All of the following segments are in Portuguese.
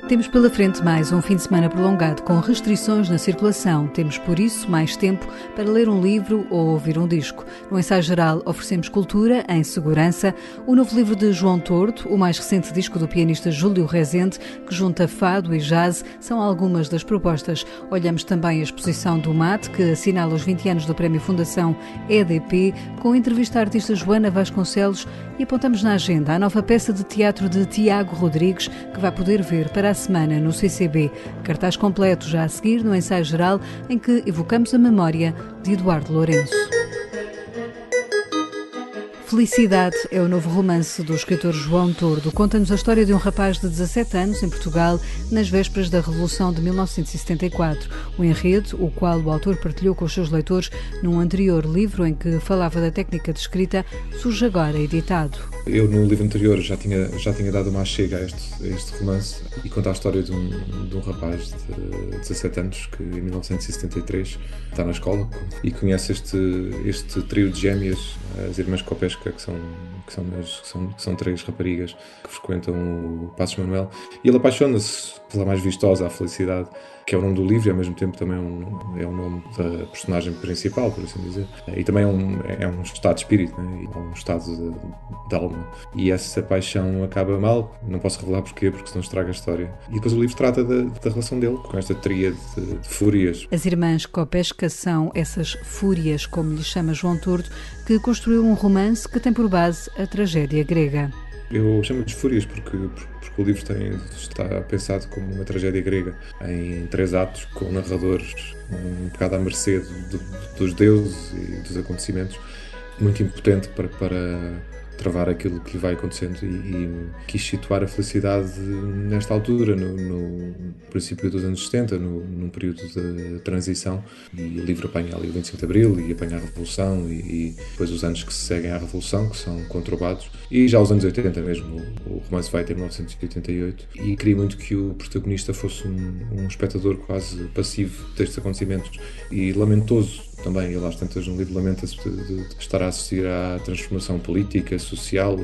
Temos pela frente mais um fim de semana prolongado com restrições na circulação. Temos, por isso, mais tempo para ler um livro ou ouvir um disco. No Ensaio Geral oferecemos cultura em segurança. O novo livro de João Tordo, o mais recente disco do pianista Júlio Rezende, que junta fado e jazz, são algumas das propostas. Olhamos também a exposição do MAT, que assinala os 20 anos do Prémio Fundação EDP, com a entrevista à artista Joana Vasconcelos, e apontamos na agenda a nova peça de teatro de Tiago Rodrigues, que vai poder ver para a semana no CCB. Cartaz completo já a seguir no Ensaio Geral, em que evocamos a memória de Eduardo Lourenço. Felicidade é o novo romance do escritor João Tordo. Conta-nos a história de um rapaz de 17 anos em Portugal, nas vésperas da Revolução de 1974. O enredo, o qual o autor partilhou com os seus leitores num anterior livro em que falava da técnica de escrita, surge agora editado. Eu, no livro anterior, já tinha dado uma chega a este romance e conta a história de um rapaz de 17 anos que, em 1973, está na escola e conhece este trio de gêmeas, as irmãs Copesca, que são três raparigas que frequentam o Passos Manuel, e ele apaixona-se pela mais vistosa, a Felicidade, que é o nome do livro e ao mesmo tempo também é o nome da personagem principal, por assim dizer. E também é um estado de espírito, né? É um estado de alma. E essa paixão acaba mal, não posso revelar porquê, porque senão estraga a história. E depois o livro trata da relação dele com esta tríade de fúrias. As irmãs Copesca são essas fúrias, como lhes chama João Tordo, que construiu um romance que tem por base a tragédia grega. Eu chamo-lhes fúrias porque o livro está pensado como uma tragédia grega, em 3 atos, com narradores um bocado à mercê dos deuses e dos acontecimentos, muito impotente para travar aquilo que lhe vai acontecendo, e quis situar a Felicidade nesta altura, no princípio dos anos 70, num período de transição, e o livro apanha ali o 25 de Abril e apanha a Revolução e depois os anos que se seguem à Revolução, que são conturbados, e já os anos 80 mesmo, o romance vai ter 1988, e queria muito que o protagonista fosse um espectador quase passivo destes acontecimentos, e lamentoso também. Ele às tantas no livro lamenta-se de estar a assistir à transformação política, social,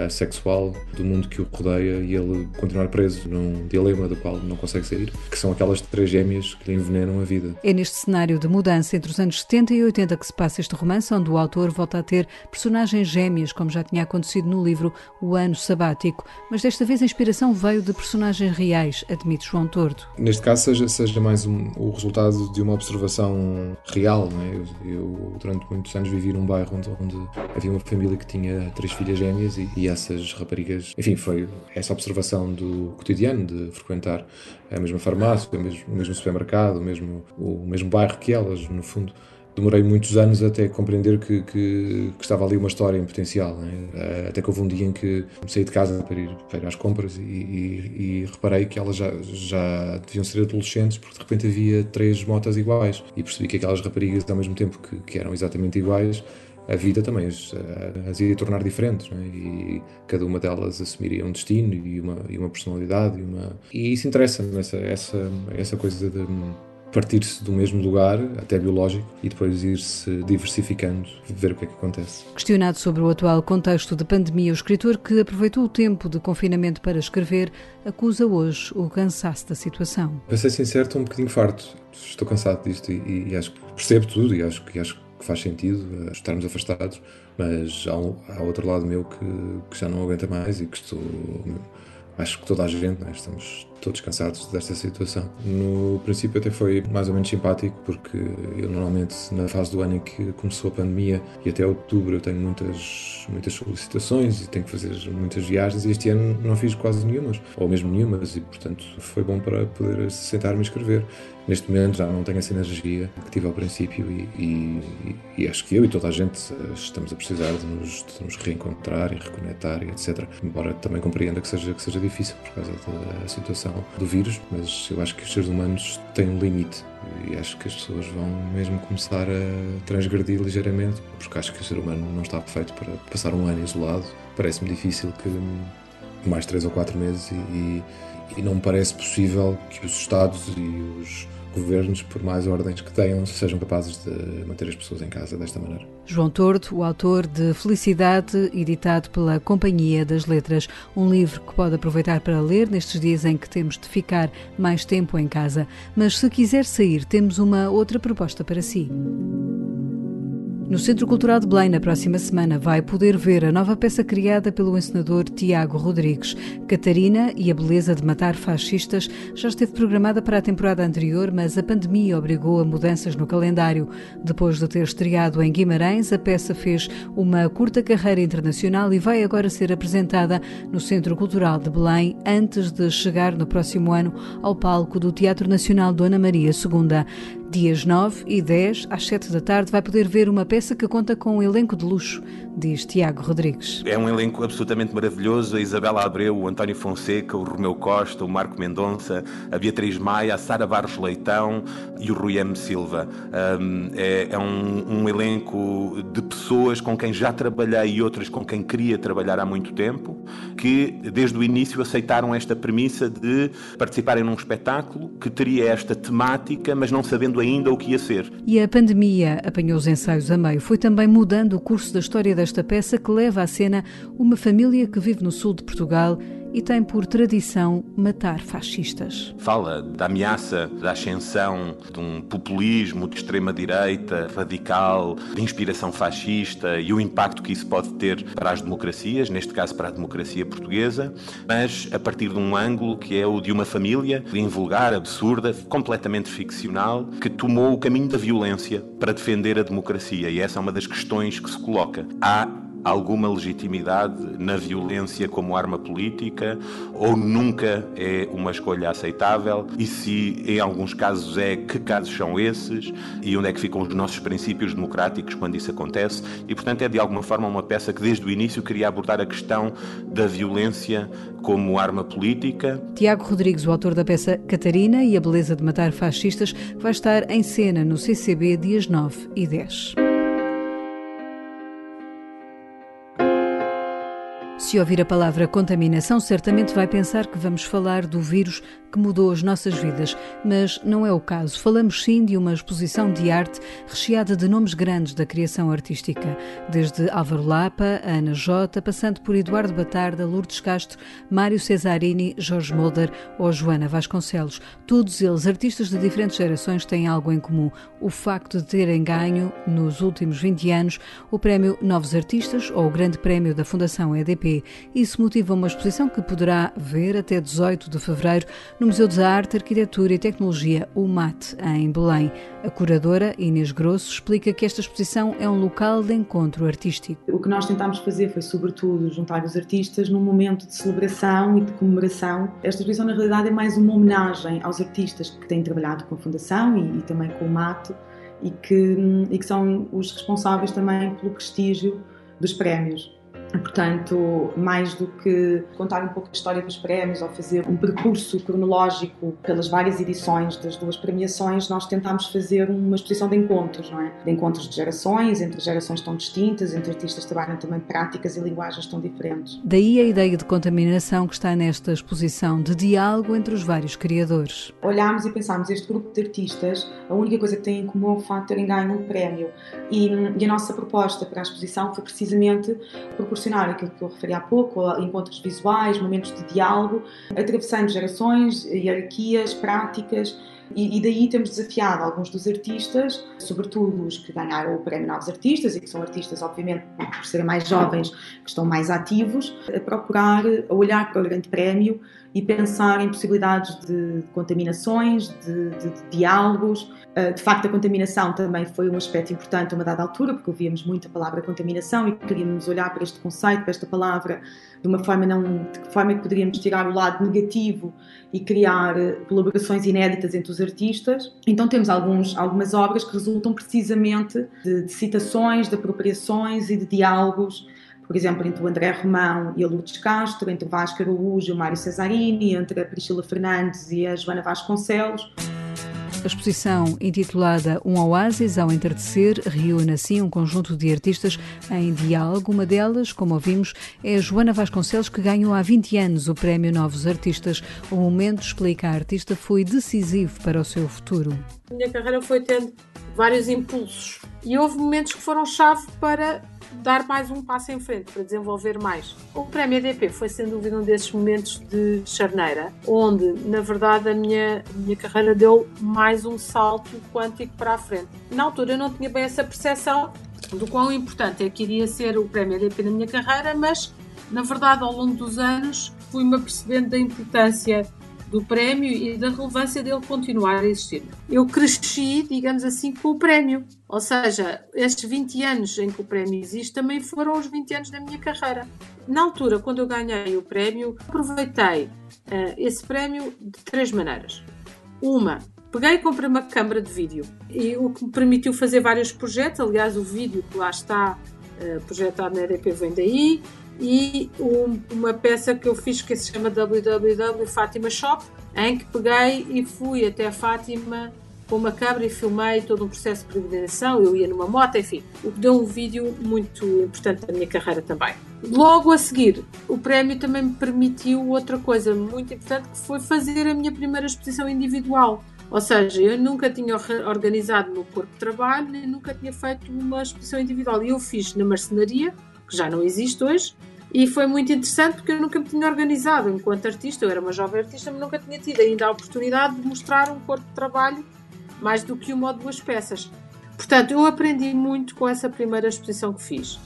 sexual do mundo que o rodeia, e ele continuar preso num dilema do qual não consegue sair, que são aquelas 3 gêmeas que lhe envenenam a vida. É neste cenário de mudança entre os anos 70 e 80 que se passa este romance, onde o autor volta a ter personagens gêmeas, como já tinha acontecido no livro O Ano Sabático, mas desta vez a inspiração veio de personagens reais, admite João Tordo. Neste caso seja mais o resultado de uma observação real, não é? Eu durante muitos anos vivi num bairro onde havia uma família que tinha 3 filhas gêmeas e essas raparigas, enfim, foi essa observação do cotidiano, de frequentar a mesma farmácia, o mesmo supermercado, o mesmo bairro que elas, no fundo. Demorei muitos anos até compreender que estava ali uma história em potencial, né? Até que houve um dia em que saí de casa para ir às compras e reparei que elas já deviam ser adolescentes, porque de repente havia 3 motas iguais, e percebi que aquelas raparigas, ao mesmo tempo que eram exatamente iguais, a vida também as ia tornar diferentes, não é? E cada uma delas assumiria um destino e uma personalidade. E isso interessa-me, essa coisa de partir-se do mesmo lugar, até biológico, e depois ir-se diversificando, ver o que é que acontece. Questionado sobre o atual contexto de pandemia, o escritor, que aproveitou o tempo de confinamento para escrever, acusa hoje o cansaço da situação. Para ser sincero, estou um bocadinho farto. Estou cansado disto e acho que percebo tudo e acho que faz sentido estarmos afastados, mas há outro lado meu que já não aguenta mais e que acho que toda a gente, né? Estamos todos cansados desta situação. No princípio até foi mais ou menos simpático, porque eu normalmente na fase do ano em que começou a pandemia e até outubro eu tenho muitas solicitações e tenho que fazer muitas viagens, e este ano não fiz quase nenhumas, ou mesmo nenhumas, e portanto foi bom para poder sentar-me e escrever. Neste momento já não tenho essa energia que tive ao princípio e acho que eu e toda a gente estamos a precisar de nos reencontrar e reconectar e etc. Embora também compreenda que seja difícil por causa da situação do vírus, mas eu acho que os seres humanos têm um limite e acho que as pessoas vão mesmo começar a transgredir ligeiramente, porque acho que o ser humano não está feito para passar um ano isolado. Parece-me difícil que mais 3 ou 4 meses e não me parece possível que os Estados e os governos, por mais ordens que tenham, sejam capazes de manter as pessoas em casa desta maneira. João Tordo, o autor de Felicidade, editado pela Companhia das Letras, um livro que pode aproveitar para ler nestes dias em que temos de ficar mais tempo em casa. Mas se quiser sair, temos uma outra proposta para si. No Centro Cultural de Belém, na próxima semana, vai poder ver a nova peça criada pelo encenador Tiago Rodrigues. Catarina e a Beleza de Matar Fascistas já esteve programada para a temporada anterior, mas a pandemia obrigou a mudanças no calendário. Depois de ter estreado em Guimarães, a peça fez uma curta carreira internacional e vai agora ser apresentada no Centro Cultural de Belém, antes de chegar no próximo ano ao palco do Teatro Nacional Dona Maria II. Dias 9 e 10, às 7 da tarde, vai poder ver uma peça que conta com um elenco de luxo, diz Tiago Rodrigues. É um elenco absolutamente maravilhoso. A Isabela Abreu, o António Fonseca, o Romeu Costa, o Marco Mendonça, a Beatriz Maia, a Sara Barros Leitão e o Rui M. Silva. É um elenco de pessoas com quem já trabalhei e outras com quem queria trabalhar há muito tempo, que desde o início aceitaram esta premissa de participarem num espetáculo que teria esta temática, mas não sabendo ainda o que ia ser. E a pandemia apanhou os ensaios a meio. Foi também mudando o curso da história desta peça, que leva à cena uma família que vive no sul de Portugal e tem por tradição matar fascistas. Fala da ameaça, da ascensão de um populismo de extrema-direita, radical, de inspiração fascista e o impacto que isso pode ter para as democracias, neste caso para a democracia portuguesa, mas a partir de um ângulo que é o de uma família invulgar, absurda, completamente ficcional, que tomou o caminho da violência para defender a democracia, e essa é uma das questões que se coloca. Há alguma legitimidade na violência como arma política, ou nunca é uma escolha aceitável? E se em alguns casos é, que casos são esses? E onde é que ficam os nossos princípios democráticos quando isso acontece? E portanto é de alguma forma uma peça que desde o início queria abordar a questão da violência como arma política. Tiago Rodrigues, o autor da peça Catarina e a Beleza de Matar Fascistas, vai estar em cena no CCB dias 9 e 10. Se ouvir a palavra contaminação, certamente vai pensar que vamos falar do vírus que mudou as nossas vidas, mas não é o caso. Falamos sim de uma exposição de arte recheada de nomes grandes da criação artística, desde Álvaro Lapa, Ana Jota, passando por Eduardo Batarda, Lourdes Castro, Mário Cesarini, Jorge Mulder ou Joana Vasconcelos. Todos eles, artistas de diferentes gerações, têm algo em comum: o facto de terem ganho, nos últimos 20 anos, o Prémio Novos Artistas ou o Grande Prémio da Fundação EDP. Isso motiva uma exposição que poderá ver até 18 de fevereiro no Museu de Arte, Arquitetura e Tecnologia, o MAT, em Belém. A curadora, Inês Grosso, explica que esta exposição é um local de encontro artístico. O que nós tentámos fazer foi, sobretudo, juntar os artistas num momento de celebração e de comemoração. Esta exposição, na realidade, é mais uma homenagem aos artistas que têm trabalhado com a Fundação e também com o MAT e que são os responsáveis também pelo prestígio dos prémios. Portanto, mais do que contar um pouco a história dos prémios ou fazer um percurso cronológico pelas várias edições das duas premiações, nós tentámos fazer uma exposição de encontros, não é? De encontros de gerações, entre gerações tão distintas, entre artistas que trabalham também práticas e linguagens tão diferentes. Daí a ideia de contaminação que está nesta exposição, de diálogo entre os vários criadores. Olhámos e pensámos, este grupo de artistas, a única coisa que têm em comum é o facto de terem ganho um prémio. E a nossa proposta para a exposição foi precisamente proporcionar aquilo que eu referi há pouco, encontros visuais, momentos de diálogo, atravessando gerações, hierarquias, práticas, e daí temos desafiado alguns dos artistas, sobretudo os que ganharam o Prémio Novos Artistas, e que são artistas, obviamente, por serem mais jovens, que estão mais ativos, a procurar, a olhar para o Grande Prémio e pensar em possibilidades de contaminações, de diálogos. De facto, a contaminação também foi um aspecto importante a uma dada altura, porque ouvíamos muito a palavra contaminação e queríamos olhar para este conceito, para esta palavra, de que forma que poderíamos tirar o lado negativo e criar colaborações inéditas entre os artistas. Então temos algumas obras que resultam precisamente de citações, de apropriações e de diálogos, por exemplo, entre o André Romão e a Lourdes Castro, entre o Vasco Araújo e o Mário Cesarini, entre a Priscila Fernandes e a Joana Vasconcelos. A exposição, intitulada Um Oásis ao Entardecer, reúne assim um conjunto de artistas em diálogo. Uma delas, como ouvimos, é a Joana Vasconcelos, que ganhou há 20 anos o Prémio Novos Artistas. O momento, explica a artista, foi decisivo para o seu futuro. A minha carreira foi tendo vários impulsos. E houve momentos que foram chave para dar mais um passo em frente, para desenvolver mais. O Prémio EDP foi, sem dúvida, um desses momentos de charneira, onde, na verdade, a minha carreira deu mais um salto quântico para a frente. Na altura eu não tinha bem essa percepção do quão importante é que iria ser o Prémio EDP na minha carreira, mas, na verdade, ao longo dos anos, fui-me apercebendo da importância do prémio e da relevância dele continuar a existir. Eu cresci, digamos assim, com o prémio. Ou seja, estes 20 anos em que o prémio existe também foram os 20 anos da minha carreira. Na altura, quando eu ganhei o prémio, aproveitei esse prémio de 3 maneiras. Uma, peguei e comprei uma câmara de vídeo, e o que me permitiu fazer vários projetos. Aliás, o vídeo que lá está projetado na EDP vem daí. E uma peça que eu fiz que se chama www Fátima Shop, em que peguei e fui até a Fátima com uma câmera e filmei todo um processo de peregrinação. Eu ia numa moto, enfim, o que deu um vídeo muito importante da minha carreira também. Logo a seguir, o prémio também me permitiu outra coisa muito importante, que foi fazer a minha primeira exposição individual. Ou seja, eu nunca tinha organizado o meu corpo de trabalho, nem nunca tinha feito uma exposição individual. E eu fiz na marcenaria, que já não existe hoje, e foi muito interessante porque eu nunca me tinha organizado enquanto artista. Eu era uma jovem artista, mas nunca tinha tido ainda a oportunidade de mostrar um corpo de trabalho mais do que uma ou duas peças. Portanto, eu aprendi muito com essa primeira exposição que fiz.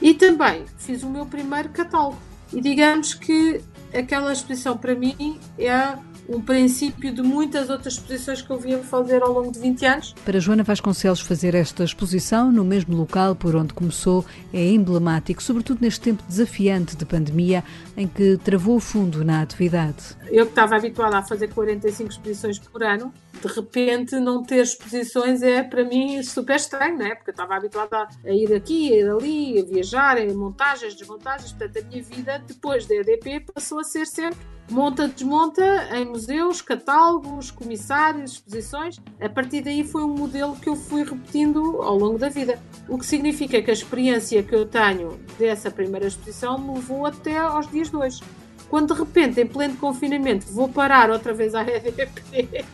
E também fiz o meu primeiro catálogo. E digamos que aquela exposição para mim é um princípio de muitas outras exposições que eu vim a fazer ao longo de 20 anos. Para Joana Vasconcelos, fazer esta exposição no mesmo local por onde começou é emblemático, sobretudo neste tempo desafiante de pandemia em que travou fundo na atividade. Eu que estava habituada a fazer 45 exposições por ano, de repente não ter exposições é para mim super estranho, não é? Porque eu estava habituada a ir aqui, a ir ali, a viajar, em montagens, desmontagens. Portanto, a minha vida depois da EDP passou a ser sempre monta, desmonta, em museus, catálogos, comissários, exposições. A partir daí foi um modelo que eu fui repetindo ao longo da vida. O que significa que a experiência que eu tenho dessa primeira exposição me levou até aos dias de hoje. Quando de repente, em pleno confinamento, vou parar outra vez à EDP,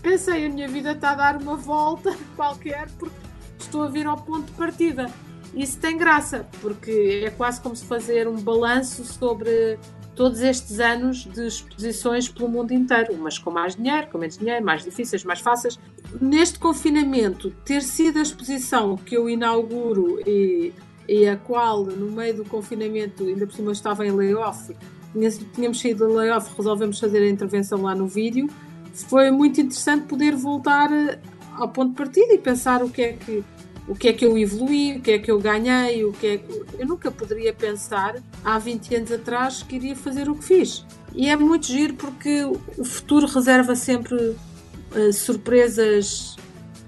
pensei, a minha vida está a dar uma volta qualquer porque estou a vir ao ponto de partida. Isso tem graça, porque é quase como se fazer um balanço sobre todos estes anos de exposições pelo mundo inteiro, umas com mais dinheiro, com menos dinheiro, mais difíceis, mais fáceis. Neste confinamento, ter sido a exposição que eu inauguro e a qual, no meio do confinamento, ainda por cima estava em layoff, tínhamos saído do layoff, resolvemos fazer a intervenção lá no vídeo, foi muito interessante poder voltar ao ponto de partida e pensar o que é que eu evoluí, o que é que eu ganhei, eu nunca poderia pensar há 20 anos atrás que iria fazer o que fiz. E é muito giro porque o futuro reserva sempre surpresas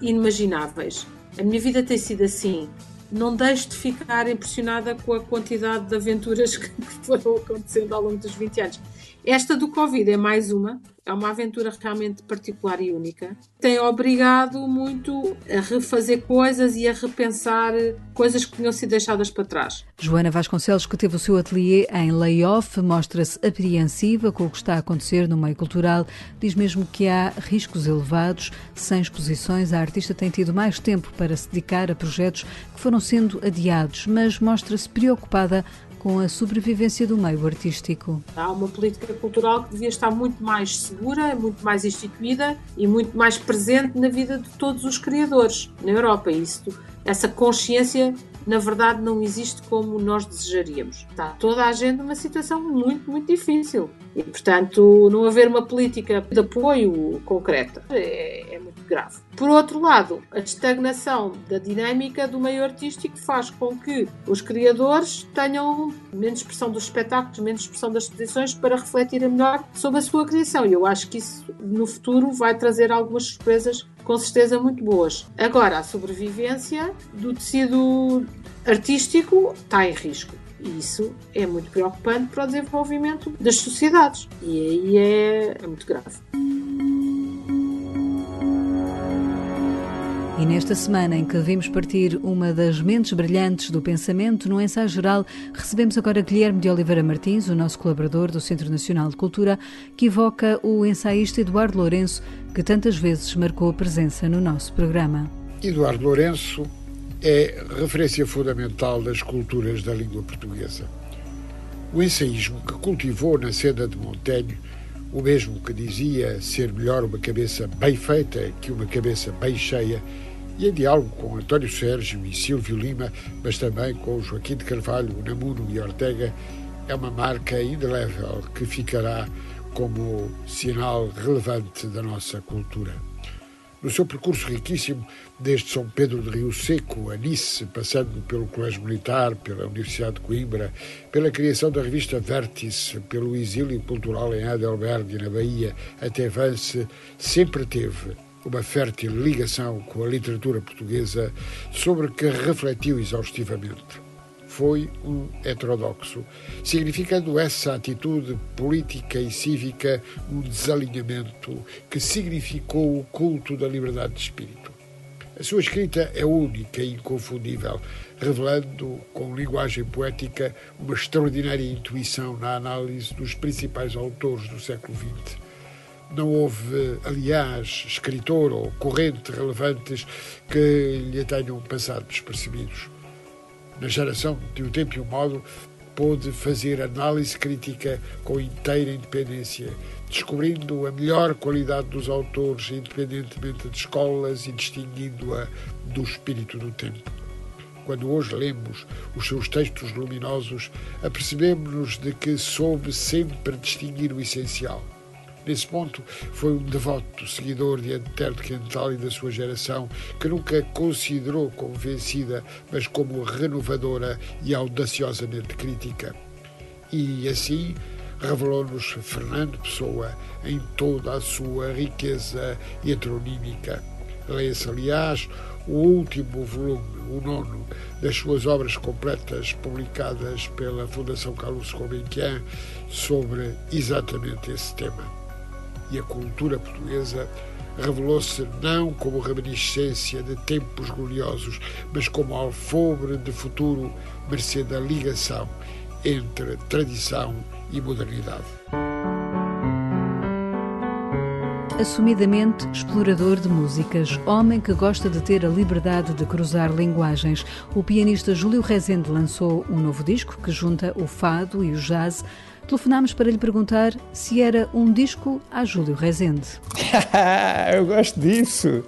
inimagináveis. A minha vida tem sido assim. Não deixo de ficar impressionada com a quantidade de aventuras que foram acontecendo ao longo dos 20 anos. Esta do Covid é mais é uma aventura realmente particular e única. Tem obrigado muito a refazer coisas e a repensar coisas que tinham sido deixadas para trás. Joana Vasconcelos, que teve o seu ateliê em layoff, mostra-se apreensiva com o que está a acontecer no meio cultural. Diz mesmo que há riscos elevados. Sem exposições, a artista tem tido mais tempo para se dedicar a projetos que foram sendo adiados, mas mostra-se preocupada com a sobrevivência do meio artístico. Há uma política cultural que devia estar muito mais segura, muito mais instituída e muito mais presente na vida de todos os criadores na Europa. Essa consciência, na verdade, não existe como nós desejaríamos. Está toda a gente numa situação muito, muito difícil. E, portanto, não haver uma política de apoio concreta é muito grave. Por outro lado, a estagnação da dinâmica do meio artístico faz com que os criadores tenham menos expressão dos espetáculos, menos expressão das exposições para refletir melhor sobre a sua criação. E eu acho que isso, no futuro, vai trazer algumas surpresas com certeza muito boas. Agora, a sobrevivência do tecido artístico está em risco. E isso é muito preocupante para o desenvolvimento das sociedades. E aí é muito grave. E nesta semana em que vimos partir uma das mentes brilhantes do pensamento no ensaio geral, recebemos agora Guilherme de Oliveira Martins, o nosso colaborador do Centro Nacional de Cultura, que evoca o ensaísta Eduardo Lourenço, que tantas vezes marcou a presença no nosso programa. Eduardo Lourenço é referência fundamental das culturas da língua portuguesa. O ensaísmo que cultivou na senda de Montaigne, o mesmo que dizia ser melhor uma cabeça bem feita que uma cabeça bem cheia, e em diálogo com António Sérgio e Silvio Lima, mas também com Joaquim de Carvalho, Unamuno e Ortega, é uma marca indelével que ficará como sinal relevante da nossa cultura. No seu percurso riquíssimo, desde São Pedro de Rio Seco a Nice, passando pelo Colégio Militar, pela Universidade de Coimbra, pela criação da revista Vértice, pelo exílio cultural em Heidelberg, na Bahia, até Vance, sempre teve uma fértil ligação com a literatura portuguesa sobre que refletiu exaustivamente. Foi um heterodoxo, significando essa atitude política e cívica um desalinhamento que significou o culto da liberdade de espírito. A sua escrita é única e inconfundível, revelando, com linguagem poética, uma extraordinária intuição na análise dos principais autores do século XX. Não houve, aliás, escritor ou corrente relevantes que lhe tenham passado despercebidos. Na geração de O Tempo e o Modo, pôde fazer análise crítica com inteira independência, descobrindo a melhor qualidade dos autores, independentemente de escolas, e distinguindo-a do espírito do tempo. Quando hoje lemos os seus textos luminosos, apercebemos-nos de que soube sempre distinguir o essencial. Nesse ponto, foi um devoto seguidor de Antero de Quental e da sua geração, que nunca considerou como vencida, mas como renovadora e audaciosamente crítica. E, assim, revelou-nos Fernando Pessoa em toda a sua riqueza heteronímica. Leia-se, aliás, o último volume, o 9º, das suas obras completas publicadas pela Fundação Carlos Gulbenkian sobre exatamente esse tema. E a cultura portuguesa revelou-se não como reminiscência de tempos gloriosos, mas como alfobre de futuro, mercê da ligação entre tradição e modernidade. Assumidamente explorador de músicas, homem que gosta de ter a liberdade de cruzar linguagens, o pianista Júlio Rezende lançou um novo disco que junta o fado e o jazz. Telefonámos para lhe perguntar se era um disco a Júlio Rezende. Eu gosto disso.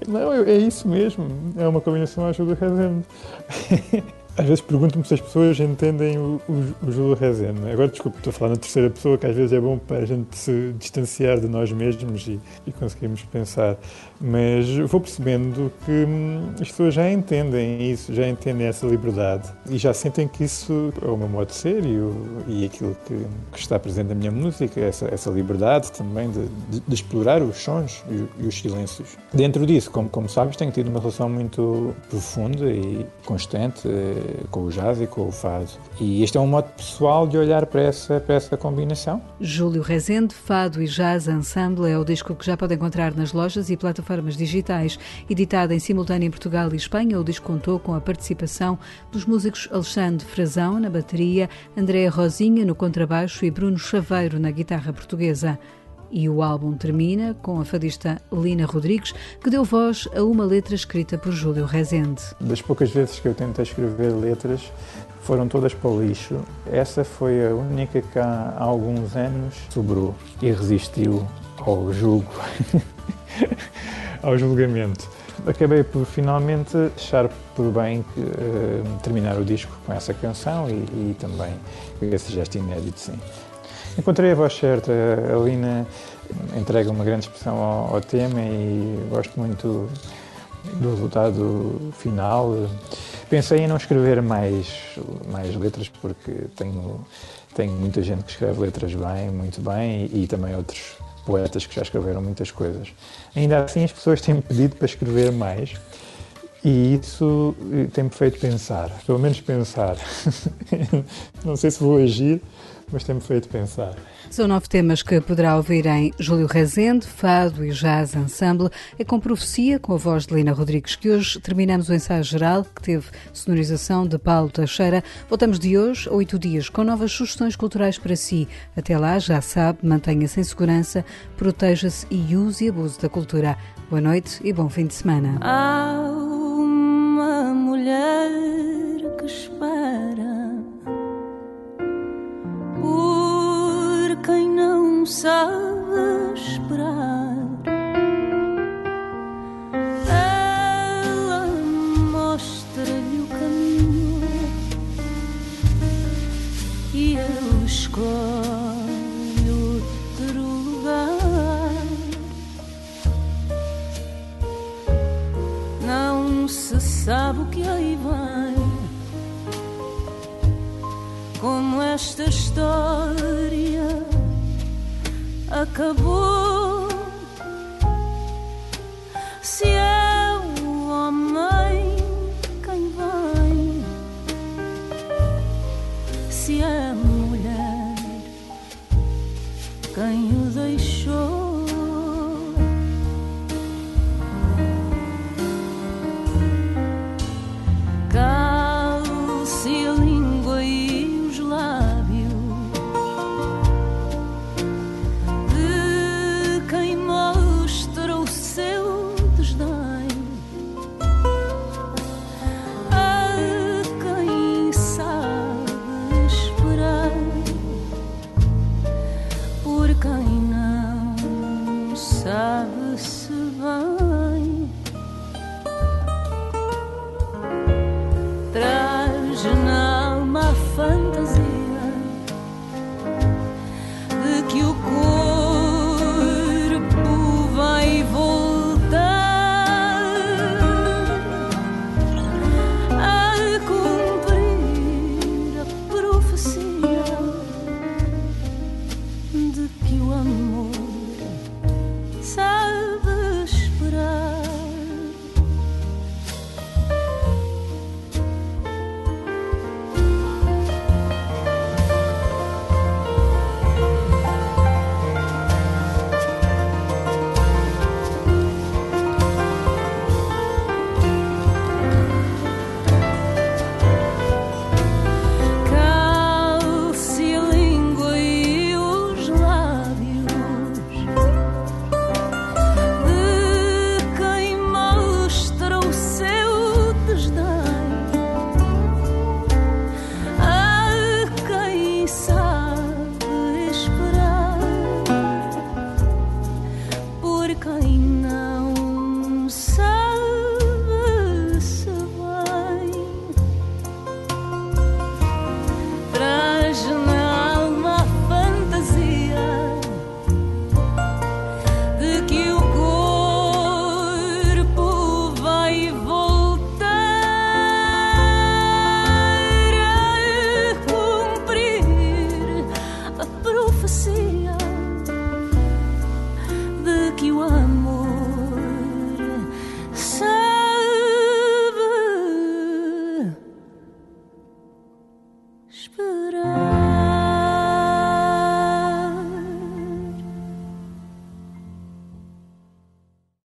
Não, é isso mesmo. É uma combinação a Júlio Rezende. Às vezes pergunto-me se as pessoas entendem o Júlio Rezende. Agora, desculpe, estou a falar na terceira pessoa, que às vezes é bom para a gente se distanciar de nós mesmos e conseguirmos pensar. Mas vou percebendo que as pessoas já entendem isso, já entendem essa liberdade e já sentem que isso é o meu modo de ser e aquilo que está presente na minha música, essa liberdade também de explorar os sons e os silêncios. Dentro disso, como sabes, tenho tido uma relação muito profunda e constante com o jazz e com o fado. E este é um modo pessoal de olhar para essa combinação. Júlio Rezende, Fado e Jazz Ensemble é o disco que já pode encontrar nas lojas e plataformas digitais. Editado em simultâneo em Portugal e Espanha, o disco contou com a participação dos músicos Alexandre Frazão na bateria, Andréa Rosinha no contrabaixo e Bruno Chaveiro na guitarra portuguesa. E o álbum termina com a fadista Lina Rodrigues, que deu voz a uma letra escrita por Júlio Rezende. Das poucas vezes que eu tentei escrever letras, foram todas para o lixo. Essa foi a única que há alguns anos sobrou e resistiu ao julgo, ao julgamento. Acabei por finalmente achar por bem terminar o disco com essa canção e também com esse gesto inédito, sim. Encontrei a voz certa, a Lina entrega uma grande expressão ao tema e gosto muito do resultado final. Pensei em não escrever mais letras porque tenho muita gente que escreve letras muito bem e também outros poetas que já escreveram muitas coisas. Ainda assim as pessoas têm-me pedido para escrever mais e isso tem-me feito pensar, pelo menos pensar. Não sei se vou agir, mas tem-me feito pensar. São 9 temas que poderá ouvir em Júlio Rezende, Fado e Jazz Ensemble. É com Profecia, com a voz de Lina Rodrigues, que hoje terminamos o ensaio geral, que teve sonorização de Paulo Teixeira. Voltamos de hoje a 8 dias, com novas sugestões culturais para si. Até lá, já sabe, mantenha-se em segurança, proteja-se e use e abuse da cultura. Boa noite e bom fim de semana. Há uma mulher que espera por quem não sabe esperar. Ela mostra-lhe o caminho e ele escolhe outro lugar. Não se sabe o que aí vem, como esta história acabou. Se é o homem quem vem, se é a mulher quem o deixou. Calce a língua e os lábios de quem mostra o seu desdém a quem sabe esperar por quem não sabe se bem. Traz na alma a fantasia de que o corpo vai voltar a cumprir a profecia de que o amor sabe